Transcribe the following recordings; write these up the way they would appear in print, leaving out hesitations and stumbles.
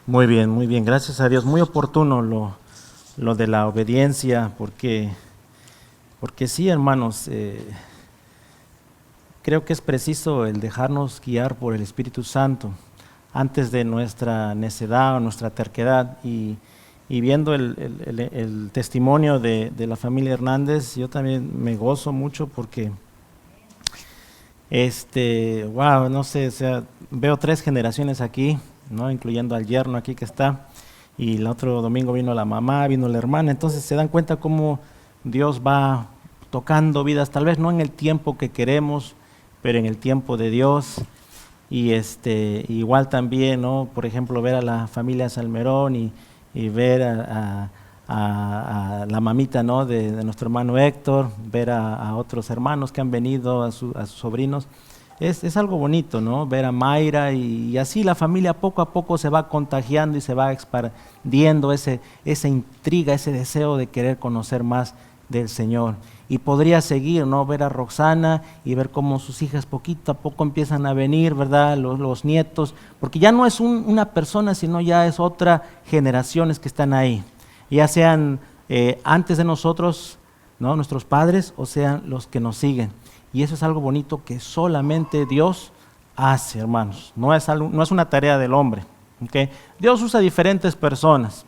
Muy bien, gracias a Dios. Muy oportuno lo de la obediencia, porque sí, hermanos, creo que es preciso el dejarnos guiar por el Espíritu Santo antes de nuestra necedad o nuestra terquedad. Y viendo el testimonio de la familia Hernández, yo también me gozo mucho porque, wow, no sé, o sea, veo 3 generaciones aquí, ¿no? Incluyendo al yerno aquí que está, y el otro domingo vino la mamá, vino la hermana. Entonces se dan cuenta cómo Dios va tocando vidas, tal vez no en el tiempo que queremos, pero en el tiempo de Dios. Y igual también, ¿no? Por ejemplo, ver a la familia Salmerón y ver a la mamita, ¿no? de nuestro hermano Héctor, ver a otros hermanos que han venido, a sus sobrinos. Es algo bonito, ¿no? Ver a Mayra y así la familia poco a poco se va contagiando y se va expandiendo esa intriga, ese deseo de querer conocer más del Señor. Y podría seguir, ¿no? Ver a Roxana y ver cómo sus hijas poquito a poco empiezan a venir, ¿verdad? Los nietos, porque ya no es una persona, sino ya es otra generaciones que están ahí, ya sean antes de nosotros, ¿no? Nuestros padres, o sean los que nos siguen. Y eso es algo bonito que solamente Dios hace, hermanos. No es una tarea del hombre, ¿okay? Dios usa diferentes personas.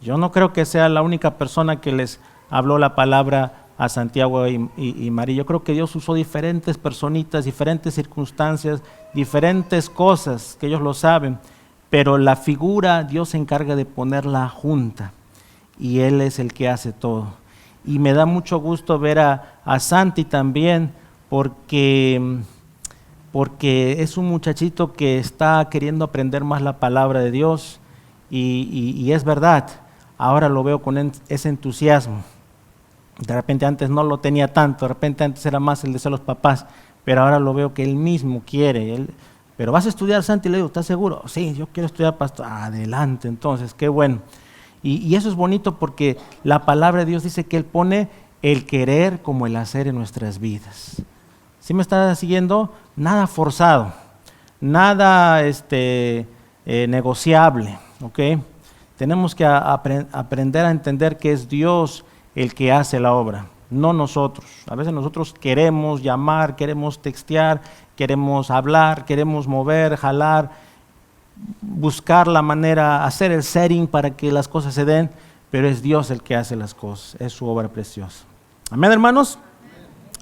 Yo no creo que sea la única persona que les habló la palabra a Santiago y María. Yo creo que Dios usó diferentes personitas, diferentes circunstancias, diferentes cosas, que ellos lo saben, pero la figura Dios se encarga de ponerla junta y Él es el que hace todo. Y me da mucho gusto ver a Santi también, porque es un muchachito que está queriendo aprender más la palabra de Dios y es verdad, ahora lo veo con ese entusiasmo. De repente antes no lo tenía tanto, de repente antes era más el deseo de los papás, pero ahora lo veo que él mismo quiere. Pero vas a estudiar, Santi, le digo, ¿estás seguro? Sí, yo quiero estudiar, pastor. Adelante, entonces, qué bueno. Y eso es bonito porque la palabra de Dios dice que Él pone el querer como el hacer en nuestras vidas. ¿Sí me está siguiendo? Nada forzado, nada negociable, ¿ok? Tenemos que aprender a entender que es Dios el que hace la obra, no nosotros. A veces nosotros queremos llamar, queremos textear, queremos hablar, queremos mover, jalar, buscar la manera, hacer el setting para que las cosas se den, pero es Dios el que hace las cosas, es su obra preciosa. Amén, hermanos.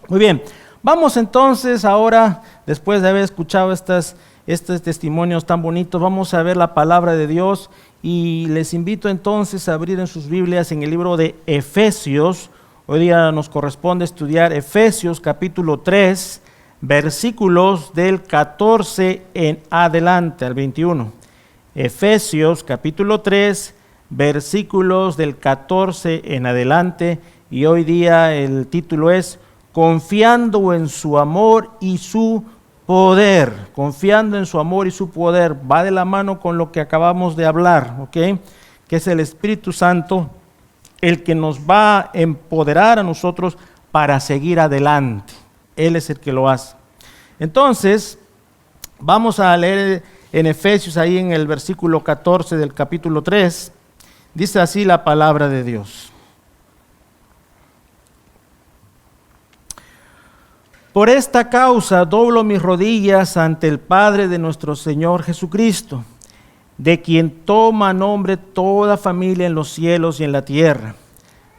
Muy bien, vamos entonces ahora, después de haber escuchado estos testimonios tan bonitos, vamos a ver la palabra de Dios y les invito entonces a abrir en sus Biblias en el libro de Efesios. Hoy día nos corresponde estudiar Efesios capítulo 3, versículos del 14 en adelante al 21. Efesios capítulo 3, versículos del 14 en adelante, y hoy día el título es Confiando en su amor y su poder. Confiando en su amor y su poder. Va de la mano con lo que acabamos de hablar, ¿ok? Que es el Espíritu Santo el que nos va a empoderar a nosotros para seguir adelante. Él es el que lo hace. Entonces, vamos a leer en Efesios, ahí en el versículo 14 del capítulo 3, dice así la palabra de Dios. Por esta causa doblo mis rodillas ante el Padre de nuestro Señor Jesucristo, de quien toma nombre toda familia en los cielos y en la tierra,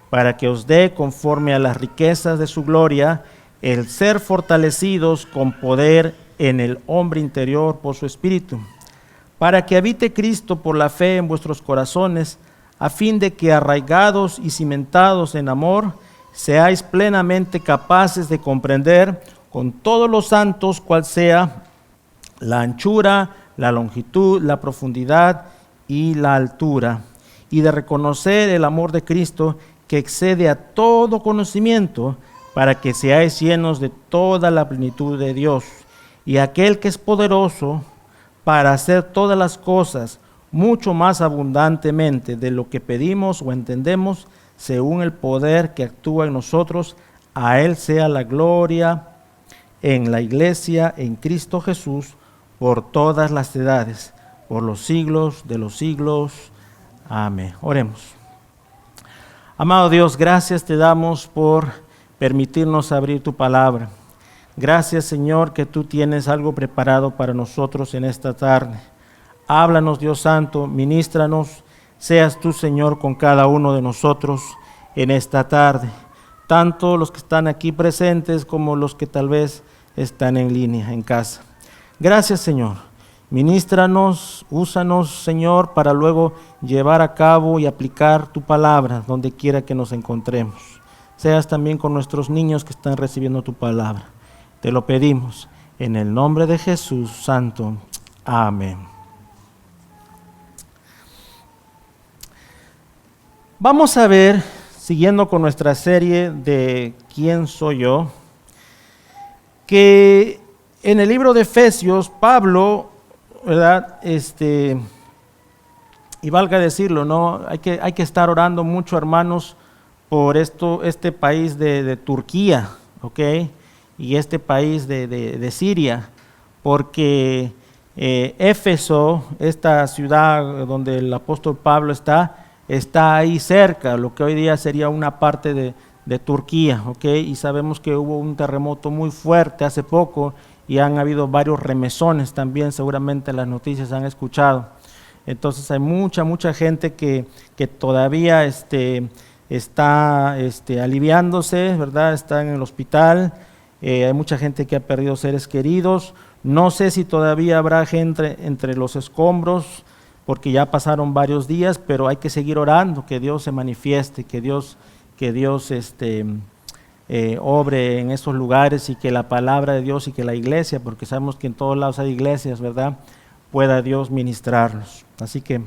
para que os dé, conforme a las riquezas de su gloria, el ser fortalecidos con poder en el hombre interior por su Espíritu, para que habite Cristo por la fe en vuestros corazones, a fin de que arraigados y cimentados en amor, seáis plenamente capaces de comprender con todos los santos cuál sea la anchura, la longitud, la profundidad y la altura, y de reconocer el amor de Cristo que excede a todo conocimiento, para que seáis llenos de toda la plenitud de Dios. Y aquel que es poderoso para hacer todas las cosas mucho más abundantemente de lo que pedimos o entendemos, según el poder que actúa en nosotros, a Él sea la gloria en la iglesia, en Cristo Jesús, por todas las edades, por los siglos de los siglos. Amén. Oremos. Amado Dios, gracias te damos por permitirnos abrir tu palabra. Gracias, Señor, que tú tienes algo preparado para nosotros en esta tarde. Háblanos, Dios Santo, ministranos, seas tú, Señor, con cada uno de nosotros en esta tarde, tanto los que están aquí presentes como los que tal vez están en línea, en casa. Gracias, Señor. Ministranos, úsanos, Señor, para luego llevar a cabo y aplicar tu palabra donde quiera que nos encontremos. Seas también con nuestros niños que están recibiendo tu palabra. Te lo pedimos en el nombre de Jesús Santo. Amén. Vamos a ver, siguiendo con nuestra serie de ¿Quién soy yo?, que en el libro de Efesios, Pablo, ¿verdad? Y valga decirlo, ¿no? Hay que estar orando mucho, hermanos, por este país de Turquía, ¿ok? Y este país de Siria, porque Éfeso, esta ciudad donde el apóstol Pablo está ahí cerca, lo que hoy día sería una parte de Turquía, ¿ok? Y sabemos que hubo un terremoto muy fuerte hace poco y han habido varios remesones también, seguramente las noticias han escuchado. Entonces hay mucha gente que todavía está aliviándose, ¿verdad? Está en el hospital, hay mucha gente que ha perdido seres queridos. No sé si todavía habrá gente entre los escombros, porque ya pasaron varios días, pero hay que seguir orando, que Dios se manifieste, que Dios obre en esos lugares y que la palabra de Dios y que la iglesia, porque sabemos que en todos lados hay iglesias, ¿verdad?, pueda Dios ministrarlos. Así que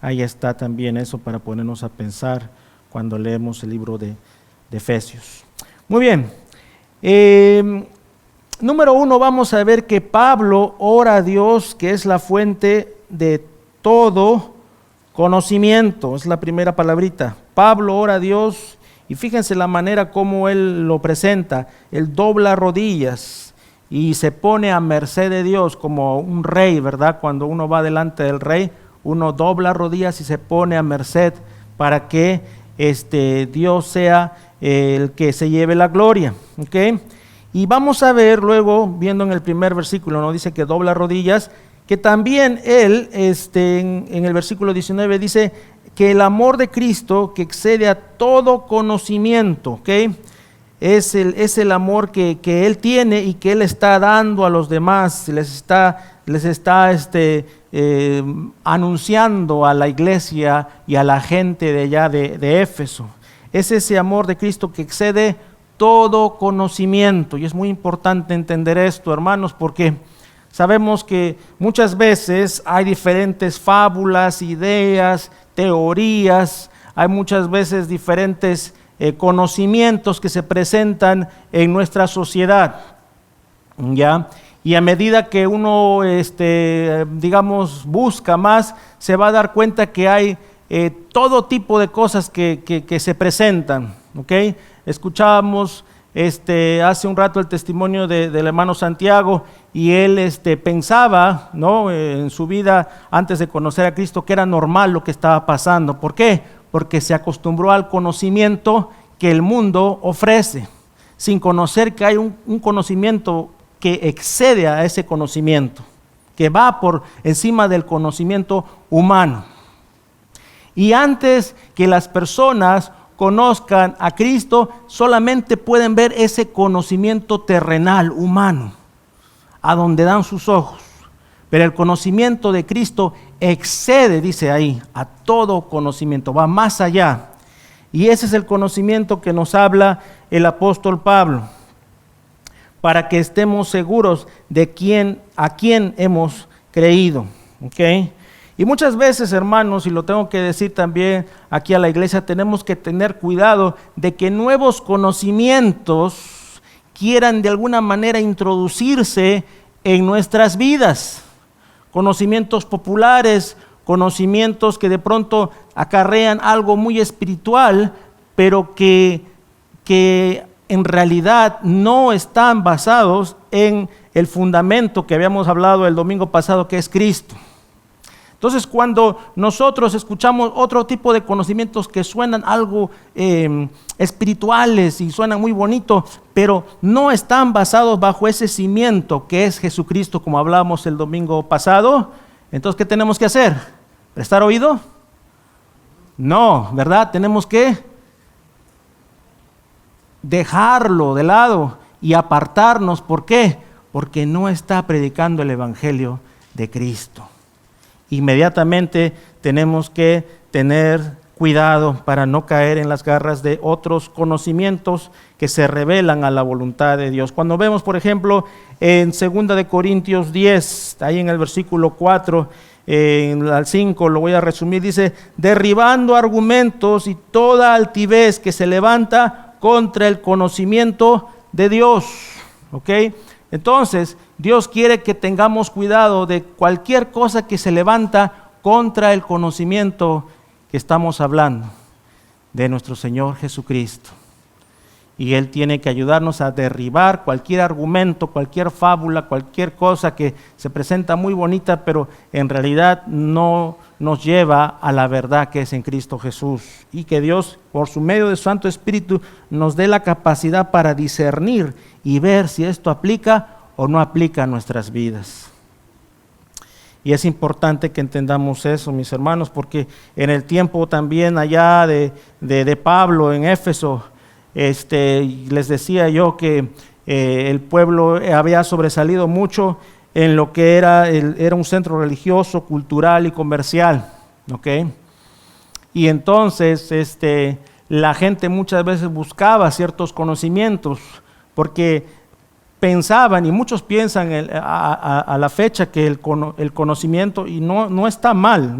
ahí está también eso para ponernos a pensar cuando leemos el libro de Efesios. Muy bien. Número 1, vamos a ver que Pablo ora a Dios, que es la fuente de todo conocimiento. Es la primera palabrita. Pablo ora a Dios. Y fíjense la manera como él lo presenta. Él dobla rodillas y se pone a merced de Dios como un rey, ¿verdad? Cuando uno va delante del rey, uno dobla rodillas y se pone a merced para que Dios sea el que se lleve la gloria, ¿ok? Y vamos a ver luego, viendo en el primer versículo, no dice que dobla rodillas, que también él, en el versículo 19 dice que el amor de Cristo, que excede a todo conocimiento, ¿ok?, es el amor que Él tiene y que Él está dando a los demás, les está anunciando a la iglesia y a la gente de allá de Éfeso. Es ese amor de Cristo que excede todo conocimiento, y es muy importante entender esto, hermanos, porque sabemos que muchas veces hay diferentes fábulas, ideas, teorías, hay muchas veces diferentes conocimientos que se presentan en nuestra sociedad, ¿ya? Y a medida que uno, busca más, se va a dar cuenta que hay todo tipo de cosas que se presentan, ¿ok? Escuchábamos hace un rato el testimonio del hermano Santiago, y él pensaba, ¿no?, en su vida antes de conocer a Cristo, que era normal lo que estaba pasando. ¿Por qué? Porque se acostumbró al conocimiento que el mundo ofrece, sin conocer que hay un conocimiento que excede a ese conocimiento, que va por encima del conocimiento humano. Y antes que las personas conozcan a Cristo, solamente pueden ver ese conocimiento terrenal, humano, a donde dan sus ojos. Pero el conocimiento de Cristo excede, dice ahí, a todo conocimiento, va más allá. Y ese es el conocimiento que nos habla el apóstol Pablo, para que estemos seguros de a quién hemos creído, ¿ok? Y muchas veces, hermanos, y lo tengo que decir también aquí a la iglesia, tenemos que tener cuidado de que nuevos conocimientos quieran de alguna manera introducirse en nuestras vidas. Conocimientos populares, conocimientos que de pronto acarrean algo muy espiritual, pero que en realidad no están basados en el fundamento que habíamos hablado el domingo pasado, que es Cristo. Entonces, cuando nosotros escuchamos otro tipo de conocimientos que suenan algo espirituales y suenan muy bonito, pero no están basados bajo ese cimiento que es Jesucristo, como hablábamos el domingo pasado, entonces, ¿qué tenemos que hacer? ¿Prestar oído? No, ¿verdad? Tenemos que dejarlo de lado y apartarnos. ¿Por qué? Porque no está predicando el Evangelio de Cristo. Inmediatamente tenemos que tener cuidado para no caer en las garras de otros conocimientos que se revelan a la voluntad de Dios. Cuando vemos, por ejemplo, en 2 de Corintios 10, ahí en el versículo 4, al 5, lo voy a resumir, dice, derribando argumentos y toda altivez que se levanta contra el conocimiento de Dios. ¿Ok? Entonces, Dios quiere que tengamos cuidado de cualquier cosa que se levanta contra el conocimiento que estamos hablando de nuestro Señor Jesucristo. Y Él tiene que ayudarnos a derribar cualquier argumento, cualquier fábula, cualquier cosa que se presenta muy bonita, pero en realidad no nos lleva a la verdad que es en Cristo Jesús. Y que Dios, por su medio de su Santo Espíritu, nos dé la capacidad para discernir y ver si esto aplica o no aplica a nuestras vidas. Y es importante que entendamos eso, mis hermanos, porque en el tiempo también allá de Pablo en Éfeso, les decía yo que el pueblo había sobresalido mucho en lo que era un centro religioso, cultural y comercial, ¿ok? Y entonces la gente muchas veces buscaba ciertos conocimientos porque pensaban, y muchos piensan a la fecha, que el conocimiento, y no está mal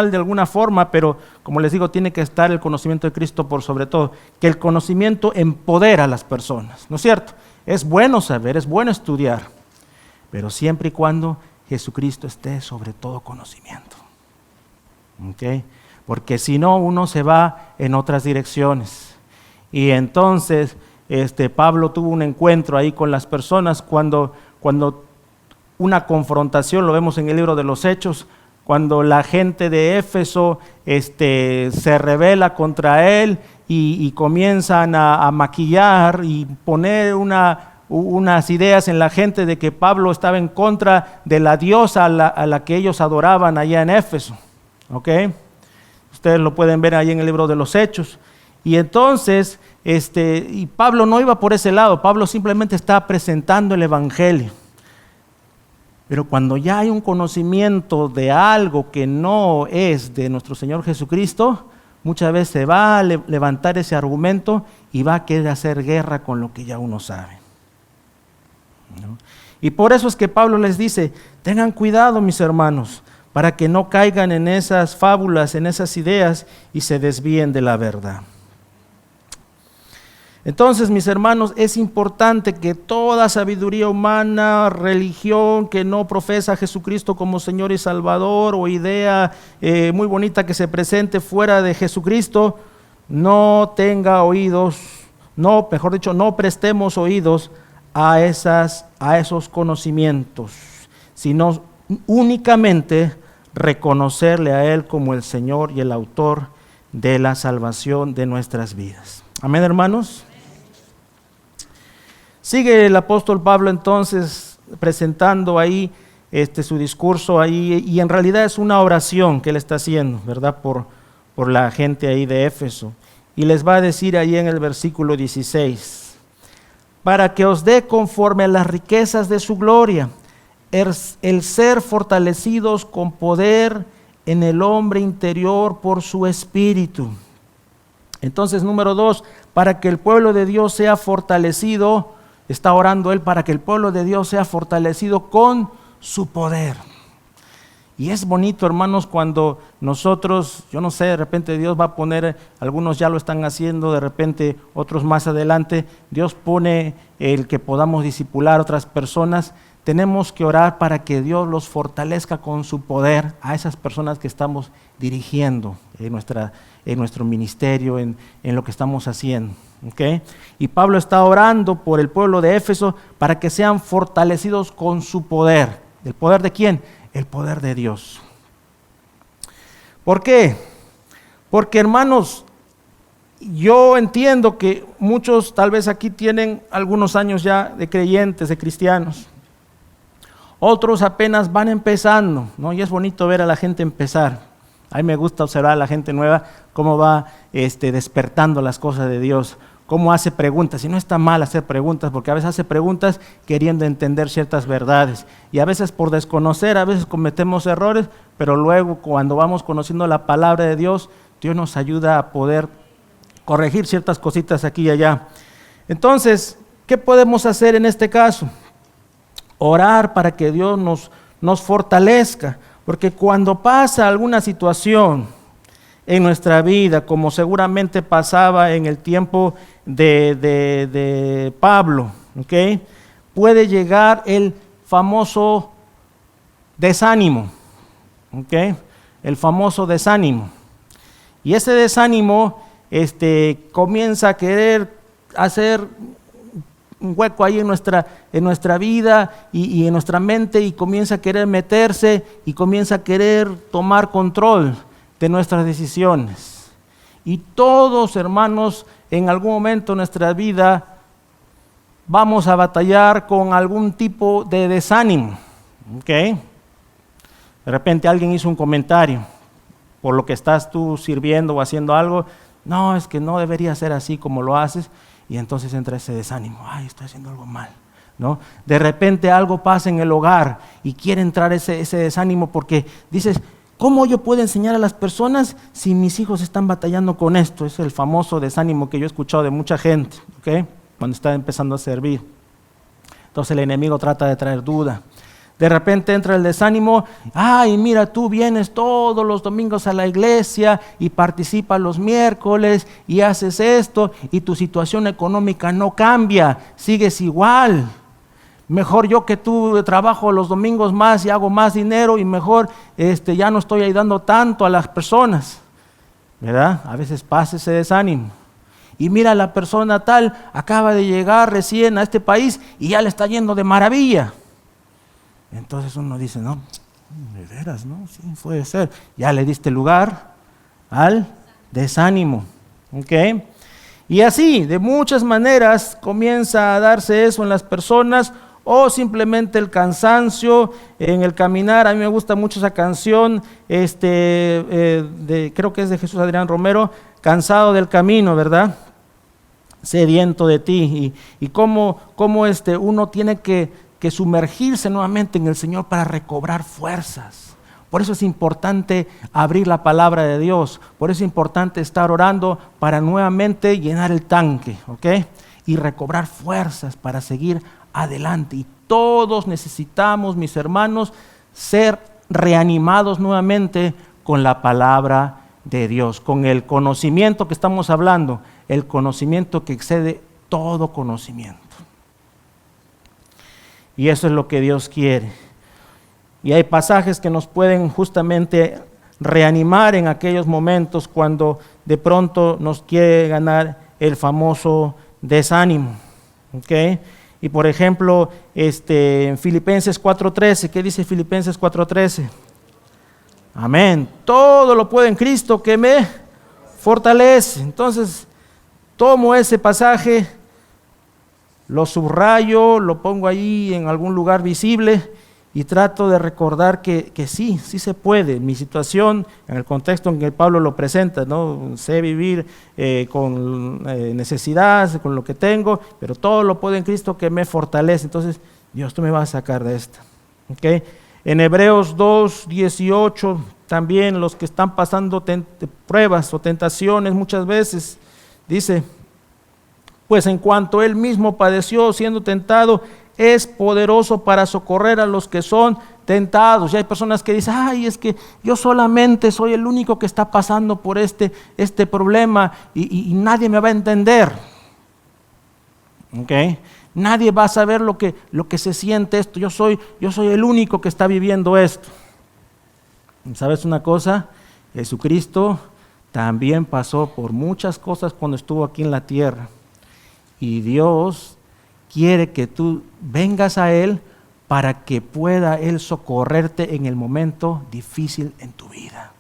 de alguna forma, pero como les digo, tiene que estar el conocimiento de Cristo por sobre todo, que el conocimiento empodera a las personas, ¿no es cierto? Es bueno saber, es bueno estudiar, pero siempre y cuando Jesucristo esté sobre todo conocimiento. ¿Okay? Porque si no, uno se va en otras direcciones. Y entonces Pablo tuvo un encuentro ahí con las personas cuando una confrontación, lo vemos en el libro de los Hechos, cuando la gente de Éfeso se rebela contra él y comienzan a maquillar y poner unas ideas en la gente de que Pablo estaba en contra de la diosa a la que ellos adoraban allá en Éfeso. ¿Ok? Ustedes lo pueden ver ahí en el libro de los Hechos. Y entonces, y Pablo no iba por ese lado, Pablo simplemente estaba presentando el Evangelio. Pero cuando ya hay un conocimiento de algo que no es de nuestro Señor Jesucristo, muchas veces se va a levantar ese argumento y va a querer hacer guerra con lo que ya uno sabe, ¿no? Y por eso es que Pablo les dice, tengan cuidado, mis hermanos, para que no caigan en esas fábulas, en esas ideas y se desvíen de la verdad. Entonces, mis hermanos, es importante que toda sabiduría humana, religión que no profesa a Jesucristo como Señor y Salvador, o idea muy bonita que se presente fuera de Jesucristo, no tenga oídos, no prestemos oídos a esos conocimientos, sino únicamente reconocerle a Él como el Señor y el autor de la salvación de nuestras vidas. Amén, hermanos. Sigue el apóstol Pablo entonces presentando ahí su discurso ahí, y en realidad es una oración que él está haciendo, ¿verdad? Por la gente ahí de Éfeso. Y les va a decir ahí en el versículo 16, para que os dé conforme a las riquezas de su gloria, el ser fortalecidos con poder en el hombre interior por su espíritu. Entonces, número 2, para que el pueblo de Dios sea fortalecido. Está orando él para que el pueblo de Dios sea fortalecido con su poder. Y es bonito, hermanos, cuando nosotros, yo no sé, de repente Dios va a poner, algunos ya lo están haciendo, de repente otros más adelante, Dios pone el que podamos discipular a otras personas. Tenemos que orar para que Dios los fortalezca con su poder a esas personas que estamos dirigiendo en nuestro ministerio, en lo que estamos haciendo. ¿Okay? Y Pablo está orando por el pueblo de Éfeso para que sean fortalecidos con su poder. ¿El poder de quién? El poder de Dios. ¿Por qué? Porque, hermanos, yo entiendo que muchos tal vez aquí tienen algunos años ya de creyentes, de cristianos. Otros apenas van empezando, ¿no? Y es bonito ver a la gente empezar. A mí me gusta observar a la gente nueva cómo va despertando las cosas de Dios, cómo hace preguntas. Y no está mal hacer preguntas, porque a veces hace preguntas queriendo entender ciertas verdades. Y a veces por desconocer, a veces cometemos errores, pero luego cuando vamos conociendo la palabra de Dios, Dios nos ayuda a poder corregir ciertas cositas aquí y allá. Entonces, ¿qué podemos hacer en este caso? Orar para que Dios nos fortalezca, porque cuando pasa alguna situación en nuestra vida, como seguramente pasaba en el tiempo de Pablo, ¿okay? Puede llegar el famoso desánimo, ¿okay? El famoso desánimo. Y ese desánimo comienza a querer hacer un hueco ahí en nuestra vida y en nuestra mente, y comienza a querer meterse y comienza a querer tomar control de nuestras decisiones. Y todos, hermanos, en algún momento de nuestra vida vamos a batallar con algún tipo de desánimo, ¿okay? De repente alguien hizo un comentario por lo que estás tú sirviendo o haciendo algo. No, es que no debería ser así como lo haces. Y entonces entra ese desánimo, ay, estoy haciendo algo mal, ¿no? De repente algo pasa en el hogar y quiere entrar ese desánimo porque dices, ¿cómo yo puedo enseñar a las personas si mis hijos están batallando con esto? Es el famoso desánimo que yo he escuchado de mucha gente, ¿okay? Cuando está empezando a servir. Entonces el enemigo trata de traer duda. De repente entra el desánimo, ay, mira, tú vienes todos los domingos a la iglesia y participas los miércoles y haces esto y tu situación económica no cambia, sigues igual. Mejor yo que tú trabajo los domingos más y hago más dinero y mejor ya no estoy ayudando tanto a las personas, ¿verdad? A veces pasa ese desánimo. Y mira, la persona tal acaba de llegar recién a este país y ya le está yendo de maravilla. Entonces uno dice, no, de veras, ¿no? Sí, puede ser. Ya le diste lugar al desánimo, ¿ok? Y así, de muchas maneras, comienza a darse eso en las personas, o simplemente el cansancio en el caminar. A mí me gusta mucho esa canción, creo que es de Jesús Adrián Romero, Cansado del camino, ¿verdad? Sediento de ti. Y cómo uno tiene que sumergirse nuevamente en el Señor para recobrar fuerzas. Por eso es importante abrir la palabra de Dios, por eso es importante estar orando para nuevamente llenar el tanque, ¿ok? Y recobrar fuerzas para seguir adelante. Y todos necesitamos, mis hermanos, ser reanimados nuevamente con la palabra de Dios, con el conocimiento que estamos hablando, el conocimiento que excede todo conocimiento. Y eso es lo que Dios quiere. Y hay pasajes que nos pueden justamente reanimar en aquellos momentos cuando de pronto nos quiere ganar el famoso desánimo. ¿Okay? Y por ejemplo, en Filipenses 4:13, ¿qué dice Filipenses 4:13? Amén. Todo lo puedo en Cristo que me fortalece. Entonces, tomo ese pasaje, lo subrayo, lo pongo ahí en algún lugar visible y trato de recordar que sí se puede. Mi situación, en el contexto en que Pablo lo presenta, ¿no? Sé vivir con necesidad, con lo que tengo, pero todo lo puedo en Cristo que me fortalece. Entonces, Dios, tú me vas a sacar de esta. ¿Okay? En Hebreos 2:18, también los que están pasando pruebas o tentaciones muchas veces, dice, pues en cuanto él mismo padeció siendo tentado, es poderoso para socorrer a los que son tentados. Y hay personas que dicen, ay, es que yo solamente soy el único que está pasando por este problema y nadie me va a entender. ¿Okay? Nadie va a saber lo que se siente esto. Yo soy el único que está viviendo esto. ¿Sabes una cosa? Jesucristo también pasó por muchas cosas cuando estuvo aquí en la tierra. Y Dios quiere que tú vengas a Él para que pueda Él socorrerte en el momento difícil en tu vida.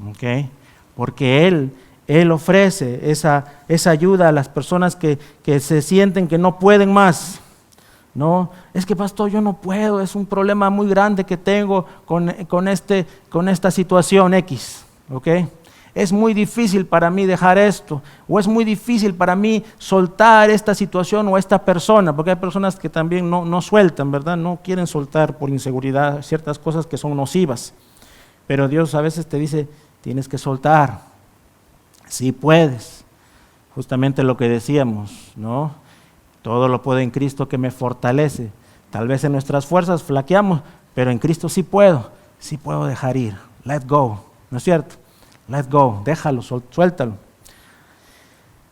¿ok? Porque Él ofrece esa ayuda a las personas que se sienten que no pueden más. No, es que pastor, yo no puedo, es un problema muy grande que tengo con esta situación X, ¿ok? Es muy difícil para mí dejar esto, o es muy difícil para mí soltar esta situación o esta persona, porque hay personas que también no sueltan, ¿verdad? No quieren soltar por inseguridad ciertas cosas que son nocivas, pero Dios a veces te dice, tienes que soltar, sí puedes, justamente lo que decíamos, ¿no? Todo lo puedo en Cristo que me fortalece. Tal vez en nuestras fuerzas flaqueamos, pero en Cristo sí puedo dejar ir. Let go, ¿no es cierto? Let go, déjalo, suéltalo.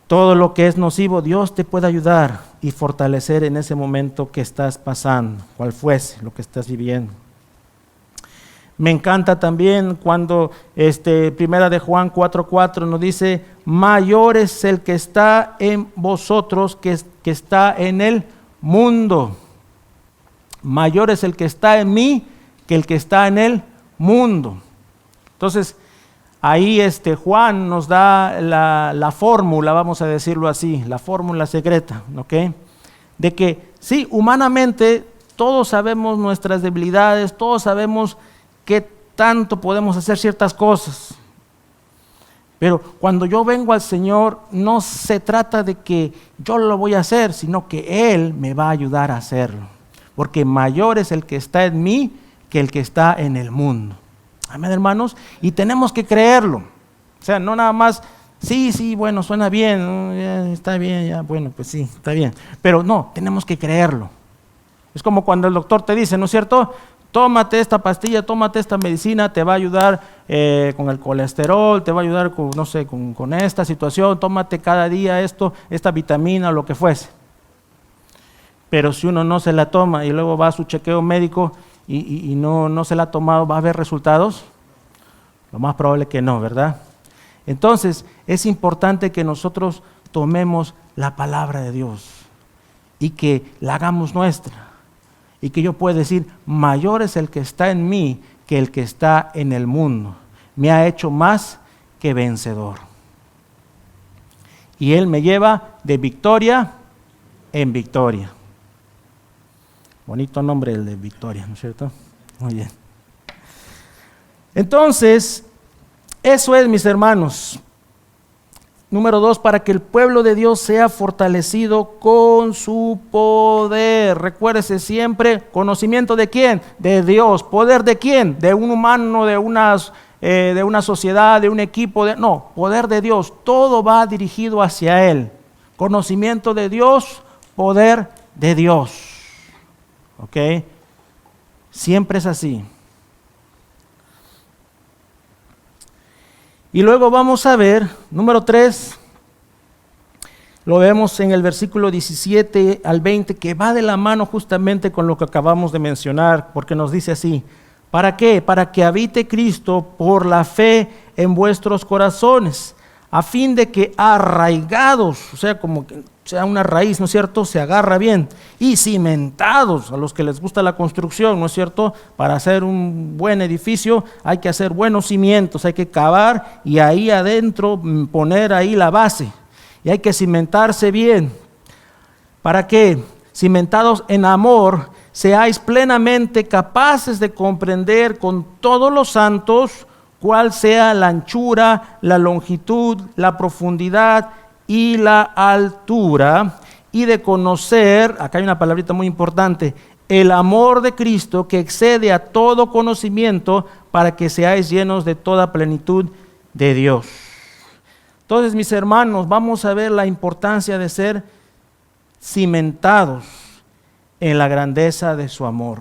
Todo lo que es nocivo, Dios te puede ayudar y fortalecer en ese momento que estás pasando, cual fuese lo que estás viviendo. Me encanta también cuando Primera de Juan 4:4 nos dice, mayor es el que está en vosotros que está en el mundo. Mayor es el que está en mí que el que está en el mundo. Entonces, ahí Juan nos da la fórmula, vamos a decirlo así, la fórmula secreta, ¿ok? De que sí, humanamente todos sabemos nuestras debilidades, todos sabemos qué tanto podemos hacer ciertas cosas. Pero cuando yo vengo al Señor, no se trata de que yo lo voy a hacer, sino que Él me va a ayudar a hacerlo. Porque mayor es el que está en mí que el que está en el mundo. Amén, hermanos. Y tenemos que creerlo. O sea, no nada más, sí, bueno, suena bien, está bien, ya, bueno, pues sí, está bien. Pero no, tenemos que creerlo. Es como cuando el doctor te dice, ¿no es cierto? Tómate esta pastilla, tómate esta medicina, te va a ayudar con el colesterol, te va a ayudar con, no sé, con esta situación, tómate cada día esta vitamina o lo que fuese. Pero si uno no se la toma y luego va a su chequeo médico y no se la ha tomado, ¿va a haber resultados? Lo más probable que no, ¿verdad? Entonces, es importante que nosotros tomemos la palabra de Dios y que la hagamos nuestra. Y que yo pueda decir, mayor es el que está en mí que el que está en el mundo. Me ha hecho más que vencedor. Y Él me lleva de victoria en victoria. Bonito nombre el de victoria, ¿no es cierto? Muy bien. Entonces, eso es, mis hermanos. Número 2, para que el pueblo de Dios sea fortalecido con su poder. Recuérdese siempre, ¿conocimiento de quién? De Dios. ¿Poder de quién? De un humano, de una sociedad, de un equipo. No, poder de Dios. Todo va dirigido hacia Él. Conocimiento de Dios, poder de Dios. ¿Ok? Siempre es así. Y luego vamos a ver, número 3, lo vemos en el versículo 17 al 20, que va de la mano justamente con lo que acabamos de mencionar, porque nos dice así, ¿para qué? Para que habite Cristo por la fe en vuestros corazones, a fin de que arraigados, o sea, como que sea una raíz, ¿no es cierto?, se agarra bien, y cimentados, a los que les gusta la construcción, ¿no es cierto?, para hacer un buen edificio hay que hacer buenos cimientos, hay que cavar y ahí adentro poner ahí la base, y hay que cimentarse bien. ¿Para qué? Cimentados en amor, seáis plenamente capaces de comprender con todos los santos cuál sea la anchura, la longitud, la profundidad y la altura, y de conocer, acá hay una palabrita muy importante, el amor de Cristo que excede a todo conocimiento, para que seáis llenos de toda plenitud de Dios. Entonces, mis hermanos, vamos a ver la importancia de ser cimentados en la grandeza de su amor.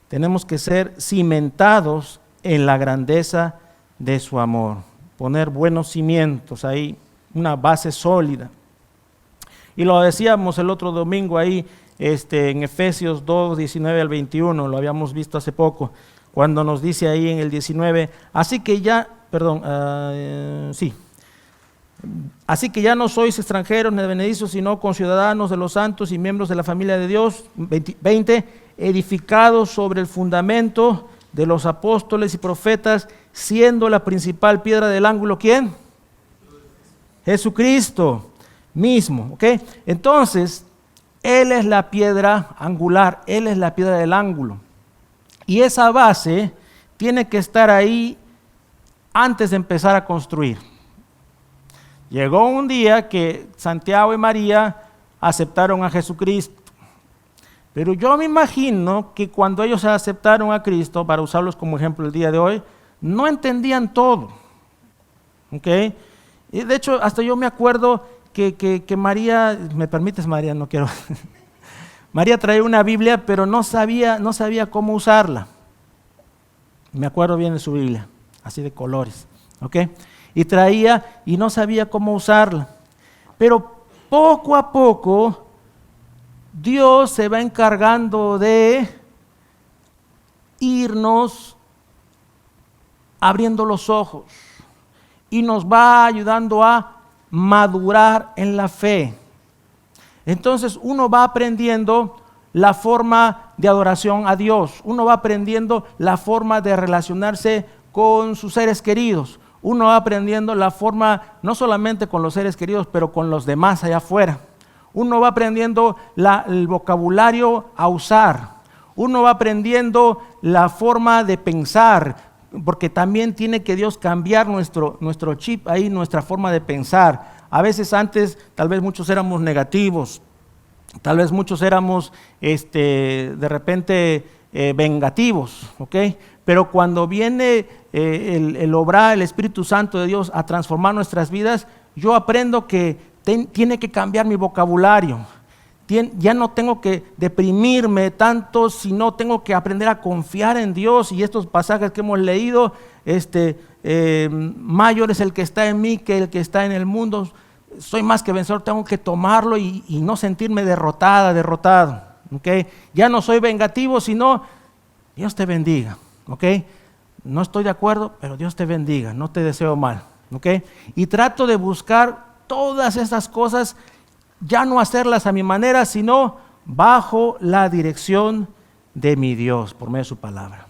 Tenemos que ser cimentados en la grandeza de su amor, poner buenos cimientos ahí, una base sólida. Y lo decíamos el otro domingo ahí, en Efesios 2, 19 al 21, lo habíamos visto hace poco, cuando nos dice ahí en el 19, así que ya no sois extranjeros ni advenedizos, sino conciudadanos de los santos y miembros de la familia de Dios, 20, edificados sobre el fundamento de los apóstoles y profetas, siendo la principal piedra del ángulo, ¿quién? Jesucristo mismo, ¿ok? Entonces, Él es la piedra angular, Él es la piedra del ángulo. Y esa base tiene que estar ahí antes de empezar a construir. Llegó un día que Santiago y María aceptaron a Jesucristo. Pero yo me imagino que cuando ellos aceptaron a Cristo, para usarlos como ejemplo el día de hoy, no entendían todo. ¿Ok? Y de hecho, hasta yo me acuerdo que María, ¿me permites, María? No quiero. María traía una Biblia, pero no sabía cómo usarla. Me acuerdo bien de su Biblia, así de colores. ¿Ok? Y traía y no sabía cómo usarla. Pero poco a poco, Dios se va encargando de irnos abriendo los ojos y nos va ayudando a madurar en la fe. Entonces uno va aprendiendo la forma de adoración a Dios, uno va aprendiendo la forma de relacionarse con sus seres queridos, uno va aprendiendo la forma no solamente con los seres queridos, pero con los demás allá afuera. Uno va aprendiendo el vocabulario a usar, uno va aprendiendo la forma de pensar, porque también tiene que Dios cambiar nuestro chip ahí, nuestra forma de pensar. A veces antes tal vez muchos éramos negativos, tal vez muchos éramos de repente vengativos, ¿ok? Pero cuando viene el obrar el Espíritu Santo de Dios a transformar nuestras vidas, yo aprendo que tiene que cambiar mi vocabulario. Ya no tengo que deprimirme tanto, sino tengo que aprender a confiar en Dios. Y estos pasajes que hemos leído, mayor es el que está en mí que el que está en el mundo. Soy más que vencedor, tengo que tomarlo y no sentirme derrotado. ¿Okay? Ya no soy vengativo, sino Dios te bendiga. ¿Okay? No estoy de acuerdo, pero Dios te bendiga, no te deseo mal. ¿Okay? Y trato de buscar todas estas cosas, ya no hacerlas a mi manera, sino bajo la dirección de mi Dios, por medio de su palabra.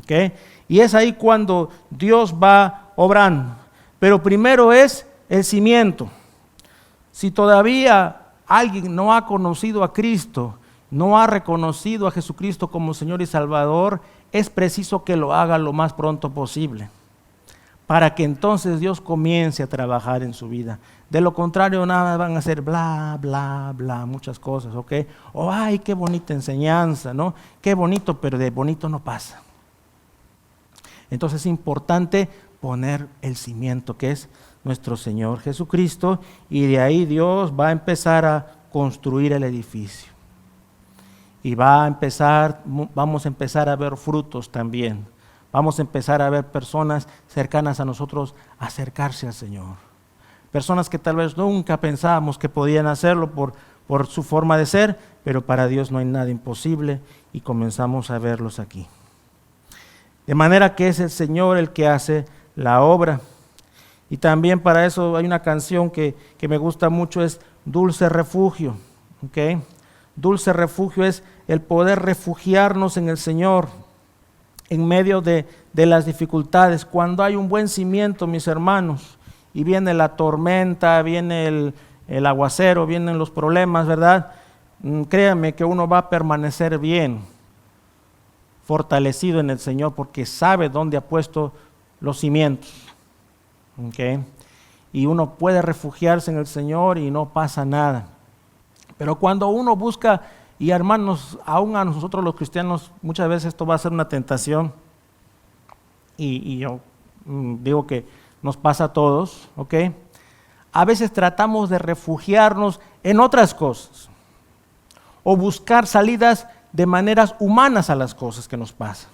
¿Okay? Y es ahí cuando Dios va obrando. Pero primero es el cimiento. Si todavía alguien no ha conocido a Cristo, no ha reconocido a Jesucristo como Señor y Salvador, es preciso que lo haga lo más pronto posible, para que entonces Dios comience a trabajar en su vida. De lo contrario, nada van a hacer bla, bla, bla, muchas cosas, ¿ok? O, ay, qué bonita enseñanza, ¿no? Qué bonito, pero de bonito no pasa. Entonces es importante poner el cimiento, que es nuestro Señor Jesucristo, y de ahí Dios va a empezar a construir el edificio. Y vamos a empezar a ver frutos también. Vamos a empezar a ver personas cercanas a nosotros acercarse al Señor. Personas que tal vez nunca pensábamos que podían hacerlo por su forma de ser, pero para Dios no hay nada imposible y comenzamos a verlos aquí. De manera que es el Señor el que hace la obra. Y también para eso hay una canción que me gusta mucho, es Dulce Refugio. ¿Okay? Dulce refugio es el poder refugiarnos en el Señor en medio de las dificultades. Cuando hay un buen cimiento, mis hermanos, y viene la tormenta, viene el aguacero, vienen los problemas, ¿verdad? Créanme que uno va a permanecer bien, fortalecido en el Señor, porque sabe dónde ha puesto los cimientos. ¿Okay? Y uno puede refugiarse en el Señor y no pasa nada. Pero cuando uno busca, y hermanos, aún a nosotros los cristianos, muchas veces esto va a ser una tentación, y yo digo que nos pasa a todos, ¿ok? A veces tratamos de refugiarnos en otras cosas, o buscar salidas de maneras humanas a las cosas que nos pasan.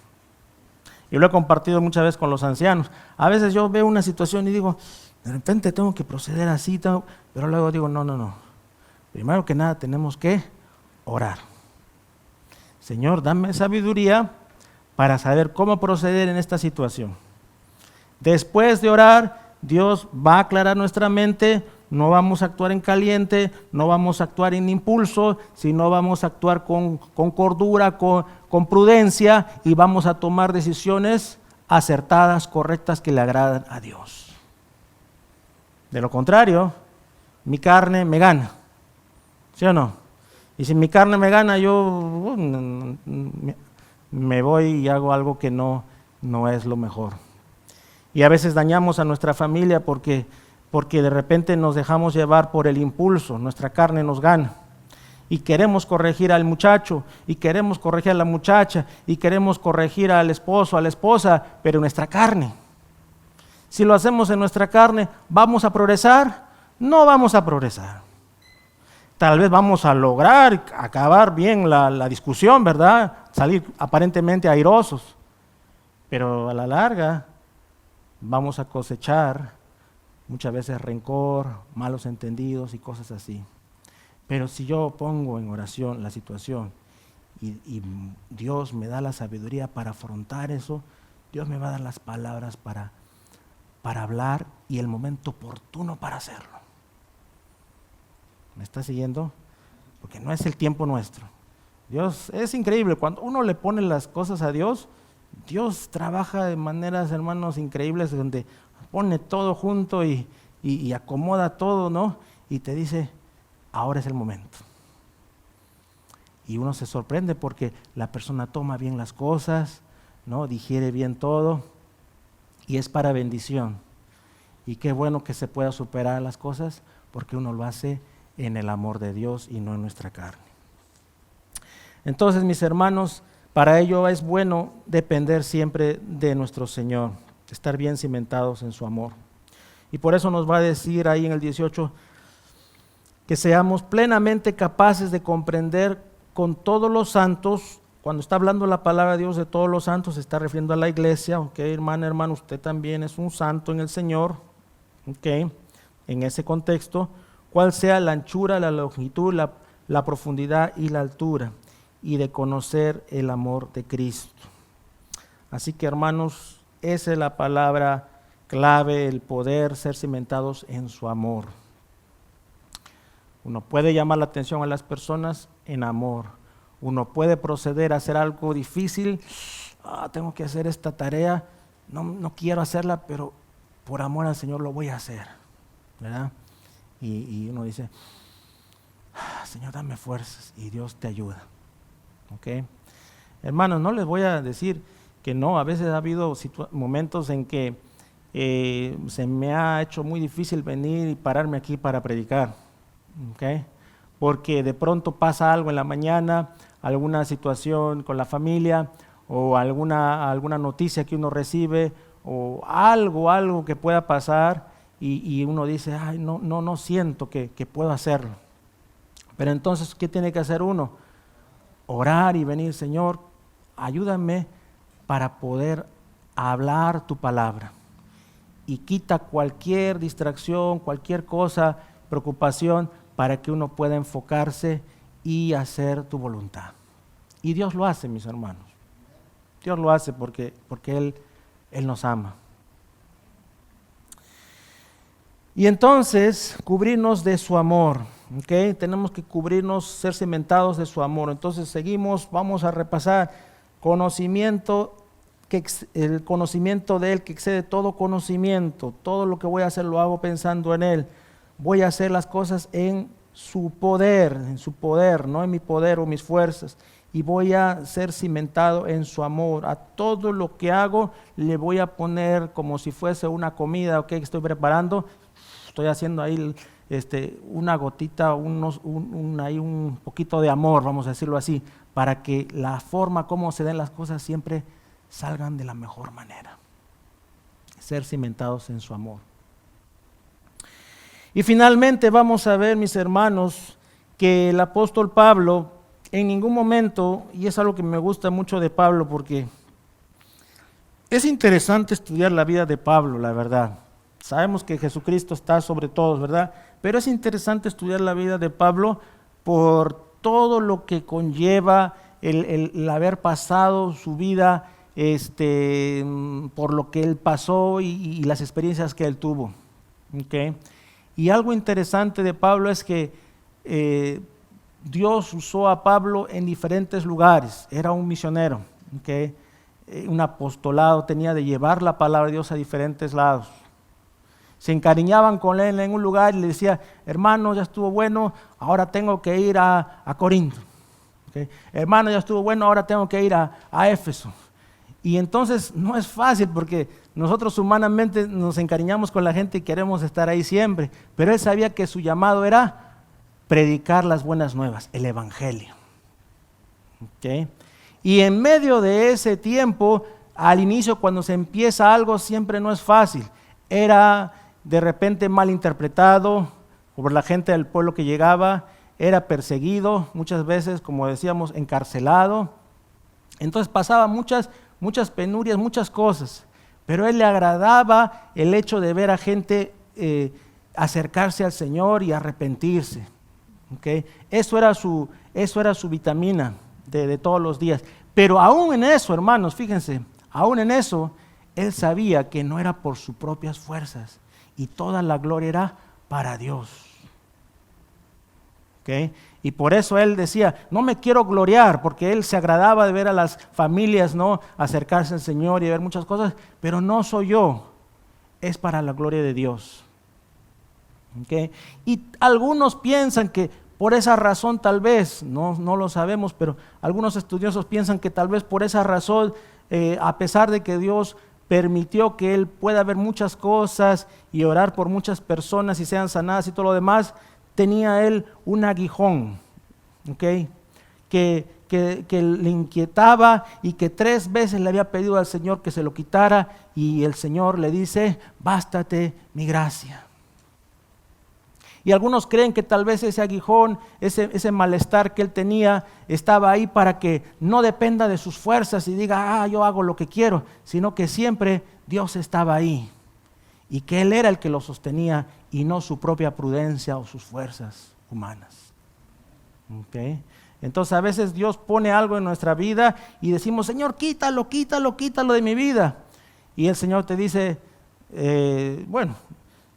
Y lo he compartido muchas veces con los ancianos. A veces yo veo una situación y digo, de repente tengo que proceder así, pero luego digo, no. Primero que nada tenemos que orar. Señor, dame sabiduría para saber cómo proceder en esta situación. Después de orar, Dios va a aclarar nuestra mente, no vamos a actuar en caliente, no vamos a actuar en impulso, sino vamos a actuar con cordura, con prudencia, y vamos a tomar decisiones acertadas, correctas, que le agradan a Dios. De lo contrario, mi carne me gana, ¿sí o no? Y si mi carne me gana, yo me voy y hago algo que no es lo mejor. Y a veces dañamos a nuestra familia porque de repente nos dejamos llevar por el impulso, nuestra carne nos gana. Y queremos corregir al muchacho, y queremos corregir a la muchacha, y queremos corregir al esposo, a la esposa, pero en nuestra carne. Si lo hacemos en nuestra carne, ¿vamos a progresar? No vamos a progresar. Tal vez vamos a lograr acabar bien la discusión, ¿verdad? Salir aparentemente airosos, pero a la larga vamos a cosechar muchas veces rencor, malos entendidos y cosas así. Pero si yo pongo en oración la situación y Dios me da la sabiduría para afrontar eso, Dios me va a dar las palabras para hablar y el momento oportuno para hacerlo. ¿Me está siguiendo? Porque no es el tiempo nuestro. Dios, es increíble, cuando uno le pone las cosas a Dios, Dios trabaja de maneras, hermanos, increíbles, donde pone todo junto y acomoda todo, ¿no? Y te dice, ahora es el momento. Y uno se sorprende porque la persona toma bien las cosas, ¿no? Digiere bien todo y es para bendición. Y qué bueno que se pueda superar las cosas porque uno lo hace en el amor de Dios y no en nuestra carne. Entonces, mis hermanos, para ello es bueno depender siempre de nuestro Señor, estar bien cimentados en su amor. Y por eso nos va a decir ahí en el 18 que seamos plenamente capaces de comprender con todos los santos. Cuando está hablando la palabra de Dios de todos los santos, se está refiriendo a la iglesia. Ok, hermano, usted también es un santo en el Señor. Ok, en ese contexto, cuál sea la anchura, la longitud, la profundidad y la altura, y de conocer el amor de Cristo. Así que, hermanos, esa es la palabra clave, el poder ser cimentados en su amor. Uno puede llamar la atención a las personas en amor. Uno puede proceder a hacer algo difícil. Tengo que hacer esta tarea, no quiero hacerla, pero por amor al Señor lo voy a hacer, ¿verdad? Y uno dice, Señor, dame fuerzas, y Dios te ayuda. ¿Ok? Hermanos, no les voy a decir que no, a veces ha habido momentos en que se me ha hecho muy difícil venir y pararme aquí para predicar, ¿okay? Porque de pronto pasa algo en la mañana, alguna situación con la familia o alguna noticia que uno recibe o algo que pueda pasar y uno dice, ay, no siento que puedo hacerlo. Pero entonces, ¿qué tiene que hacer uno? Orar y venir, Señor, ayúdame para poder hablar tu palabra. Y quita cualquier distracción, cualquier cosa, preocupación, para que uno pueda enfocarse y hacer tu voluntad. Y Dios lo hace, mis hermanos. Dios lo hace porque Él nos ama. Y entonces, cubrirnos de su amor. ¿Okay? Tenemos que cubrirnos, ser cimentados de su amor. Entonces seguimos, vamos a repasar el conocimiento de Él que excede todo conocimiento. Todo lo que voy a hacer lo hago pensando en Él. Voy a hacer las cosas en su poder, no en mi poder o mis fuerzas. Y voy a ser cimentado en su amor. A todo lo que hago le voy a poner como si fuese una comida, que estoy preparando. Estoy haciendo ahí una gotita, un poquito de amor, vamos a decirlo así, para que la forma como se den las cosas siempre salgan de la mejor manera. Ser cimentados en su amor. Y finalmente vamos a ver, mis hermanos, que el apóstol Pablo en ningún momento, y es algo que me gusta mucho de Pablo porque es interesante estudiar la vida de Pablo, la verdad. Sabemos que Jesucristo está sobre todos, ¿verdad? Pero es interesante estudiar la vida de Pablo por todo lo que conlleva el haber pasado su vida, por lo que él pasó y las experiencias que él tuvo. ¿Okay? Y algo interesante de Pablo es que Dios usó a Pablo en diferentes lugares. Era un misionero, ¿okay? Un apostolado, tenía de llevar la palabra de Dios a diferentes lados. Se encariñaban con él en un lugar y le decía, hermano, ya estuvo bueno, ahora tengo que ir a Corinto. ¿Okay? Hermano, ya estuvo bueno, ahora tengo que ir a Éfeso. Y entonces no es fácil porque nosotros humanamente nos encariñamos con la gente y queremos estar ahí siempre. Pero él sabía que su llamado era predicar las buenas nuevas, el evangelio. ¿Okay? Y en medio de ese tiempo, al inicio cuando se empieza algo siempre no es fácil. Era de repente mal interpretado por la gente del pueblo que llegaba, era perseguido, muchas veces, como decíamos, encarcelado. Entonces pasaba muchas penurias, muchas cosas, pero a él le agradaba el hecho de ver a gente acercarse al Señor y arrepentirse. ¿Okay? Eso era su vitamina de todos los días. Pero aún en eso, hermanos, fíjense, aún en eso, él sabía que no era por sus propias fuerzas y toda la gloria era para Dios. ¿Okay? Y por eso él decía, no me quiero gloriar, porque él se agradaba de ver a las familias, ¿no?, acercarse al Señor y ver muchas cosas, pero no soy yo, es para la gloria de Dios. ¿Okay? Y algunos piensan que por esa razón tal vez, no lo sabemos, pero algunos estudiosos piensan que tal vez por esa razón, a pesar de que Dios permitió que él pueda ver muchas cosas y orar por muchas personas y sean sanadas y todo lo demás, tenía él un aguijón, ¿okay?, que le inquietaba y que 3 veces le había pedido al Señor que se lo quitara y el Señor le dice, bástate mi gracia. Y algunos creen que tal vez ese aguijón, ese malestar que él tenía, estaba ahí para que no dependa de sus fuerzas y diga, yo hago lo que quiero, sino que siempre Dios estaba ahí y que Él era el que lo sostenía y no su propia prudencia o sus fuerzas humanas. ¿Okay? Entonces a veces Dios pone algo en nuestra vida y decimos, Señor, quítalo de mi vida. Y el Señor te dice, bueno,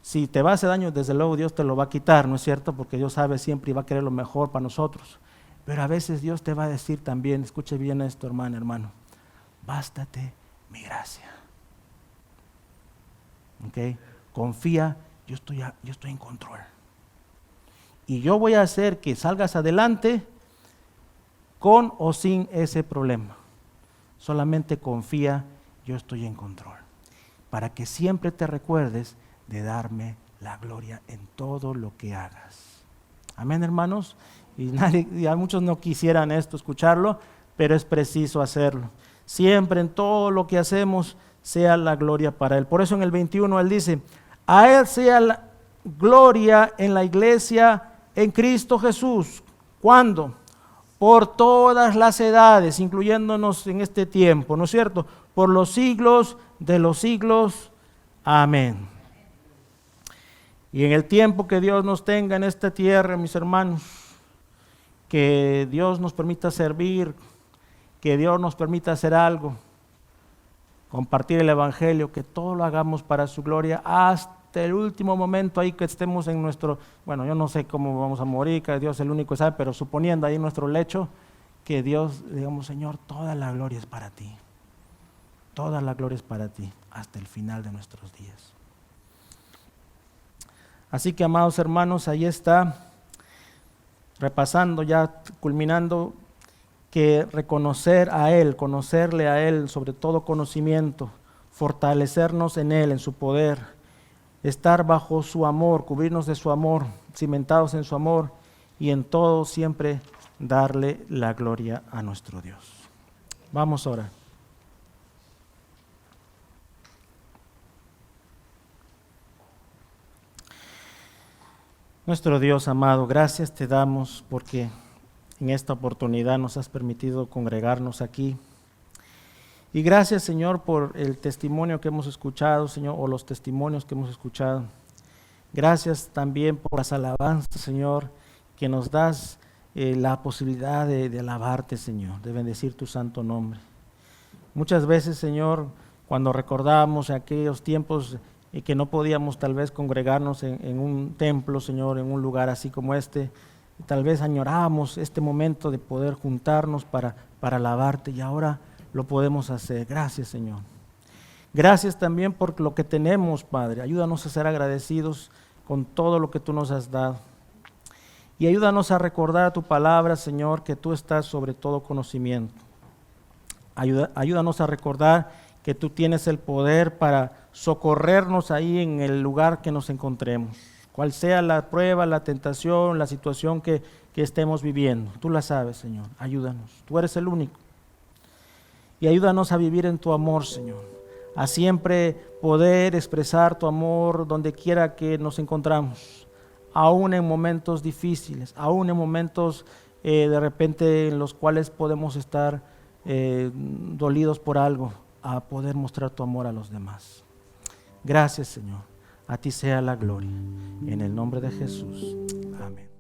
si te va a hacer daño, desde luego Dios te lo va a quitar, ¿no es cierto? Porque Dios sabe siempre y va a querer lo mejor para nosotros. Pero a veces Dios te va a decir también, escuche bien esto, hermano, bástate mi gracia. ¿Okay? Confía, yo estoy en control. Y yo voy a hacer que salgas adelante con o sin ese problema. Solamente confía, yo estoy en control. Para que siempre te recuerdes de darme la gloria en todo lo que hagas. Amén, hermanos. Y a muchos no quisieran esto, escucharlo, pero es preciso hacerlo. Siempre en todo lo que hacemos sea la gloria para Él. Por eso en el 21 Él dice, a Él sea la gloria en la iglesia en Cristo Jesús. ¿Cuándo? Por todas las edades, incluyéndonos en este tiempo, ¿no es cierto? Por los siglos de los siglos. Amén. Y en el tiempo que Dios nos tenga en esta tierra, mis hermanos, que Dios nos permita servir, que Dios nos permita hacer algo, compartir el evangelio, que todo lo hagamos para su gloria hasta el último momento ahí que estemos en nuestro, bueno, yo no sé cómo vamos a morir, que Dios es el único que sabe, pero suponiendo ahí en nuestro lecho, que Dios, digamos, Señor, toda la gloria es para ti, toda la gloria es para ti, hasta el final de nuestros días. Así que, amados hermanos, ahí está, repasando ya, culminando, que reconocer a Él, conocerle a Él, sobre todo conocimiento, fortalecernos en Él, en su poder, estar bajo su amor, cubrirnos de su amor, cimentados en su amor y en todo siempre darle la gloria a nuestro Dios. Vamos ahora. Nuestro Dios amado, gracias te damos porque en esta oportunidad nos has permitido congregarnos aquí. Y gracias, Señor, por el testimonio que hemos escuchado, Señor, o los testimonios que hemos escuchado. Gracias también por las alabanzas, Señor, que nos das la posibilidad de alabarte, Señor, de bendecir tu santo nombre. Muchas veces, Señor, cuando recordamos aquellos tiempos y que no podíamos tal vez congregarnos en un templo, Señor, en un lugar así como este. Tal vez añorábamos este momento de poder juntarnos para alabarte, y ahora lo podemos hacer. Gracias, Señor. Gracias también por lo que tenemos, Padre. Ayúdanos a ser agradecidos con todo lo que tú nos has dado. Y ayúdanos a recordar tu palabra, Señor, que tú estás sobre todo conocimiento. Ayúdanos a recordar que tú tienes el poder para socorrernos ahí en el lugar que nos encontremos. Cual sea la prueba, la tentación, la situación que estemos viviendo. Tú la sabes, Señor. Ayúdanos. Tú eres el único. Y ayúdanos a vivir en tu amor, Señor. A siempre poder expresar tu amor donde quiera que nos encontramos. Aún en momentos difíciles, aún en momentos de repente en los cuales podemos estar dolidos por algo, a poder mostrar tu amor a los demás. Gracias, Señor. A ti sea la gloria. En el nombre de Jesús. Amén.